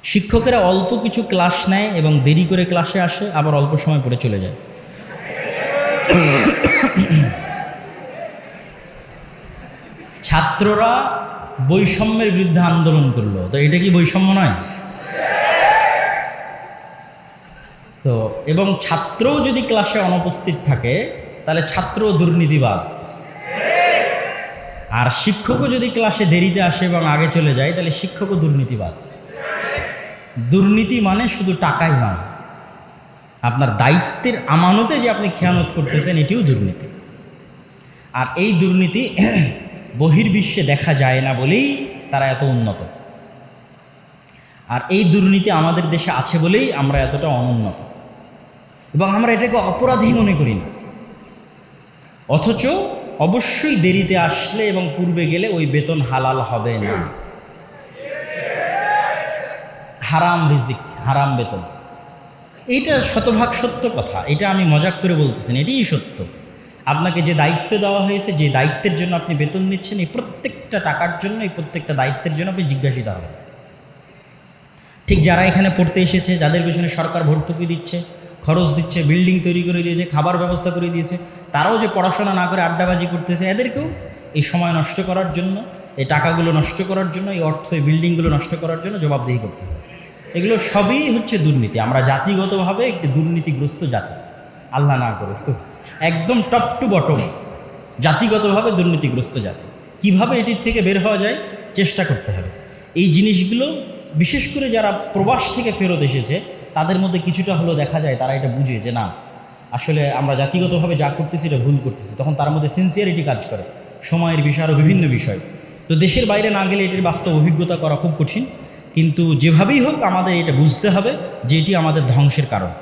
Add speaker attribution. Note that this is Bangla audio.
Speaker 1: শিক্ষকেরা অল্প কিছু ক্লাস নেয় এবং দেরি করে ক্লাসে আসে, আবার অল্প সময় পরে চলে যায়। ছাত্ররা বৈষম্যের বিরুদ্ধে আন্দোলন করলো, তো এটা কি বৈষম্য নয়? তো এবং ছাত্রও যদি ক্লাসে অনুপস্থিত থাকে তাহলে ছাত্র দুর্নীতিবাজ, আর শিক্ষকও যদি ক্লাসে দেরিতে আসে এবং আগে চলে যায় তাহলে শিক্ষকও দুর্নীতিবাজ। দুর্নীতি মানে শুধু টাকাই নয়, আপনার দায়িত্বের আমানতে যে আপনি খেয়ানত করতেছেন এটিও দুর্নীতি। আর এই দুর্নীতি বহির্বিশ্বে দেখা যায় না বলেই তারা এত উন্নত, আর এই দুর্নীতি আমাদের দেশে আছে বলেই আমরা এতটা অনুন্নত, এবং আমরা এটাকে অপরাধী মনে করি না। অথচ অবশ্যই দেরিতে আসলে এবং পূর্বে গেলে ওই বেতন হালাল হবে না, হারাম রিজিক, হারাম বেতন। এইটা শতভাগ সত্য কথা, এটা আমি মজাক করে বলতেছি না, এটাই সত্য। আপনাকে যে দায়িত্ব দেওয়া হয়েছে, যে দায়িত্বের জন্য আপনি বেতন নিচ্ছেন, এই প্রত্যেকটা টাকার জন্য, এই প্রত্যেকটা দায়িত্বের জন্য আপনি জিজ্ঞাসিত হবেন। ঠিক যারা এখানে পড়তে এসেছে, যাদের পেছনে সরকার ভর্তুকি দিচ্ছে, খরচ দিচ্ছে, বিল্ডিং তৈরি করে দিয়েছে, খাবার ব্যবস্থা করে দিয়েছে, তারাও যে পড়াশোনা না করে আড্ডাবাজি করতেছে, এদেরকেও এই সময় নষ্ট করার জন্য, এই টাকাগুলো নষ্ট করার জন্য, এই অর্থ, এই বিল্ডিংগুলো নষ্ট করার জন্য জবাবদিহি করতে হবে। এগুলো সবই হচ্ছে দুর্নীতি। আমরা জাতিগতভাবে একটি দুর্নীতিগ্রস্ত জাতি, আল্লাহ না করে একদম টপ টু বটম জাতিগতভাবে দুর্নীতিগ্রস্ত জাতি। কিভাবে এটির থেকে বের হওয়া যায় চেষ্টা করতে হবে। এই জিনিসগুলো বিশেষ করে যারা প্রবাস থেকে ফেরত এসেছে তাদের মধ্যে কিছুটা হলেও দেখা যায়, তারা এটা বুঝে যে না, আসলে আমরা জাতিগতভাবে যা করতেছি এটা ভুল করতেছি, তখন তার মধ্যে সিনসিয়ারিটি কাজ করে, সময়ের বিষয় আরও বিভিন্ন বিষয়। তো দেশের বাইরে না গেলে এটির বাস্তব অভিজ্ঞতা করা খুব কঠিন, কিন্তু যেভাবেই হোক আমাদের এটা বুঝতে হবে যে এটি আমাদের ধ্বংসের কারণ।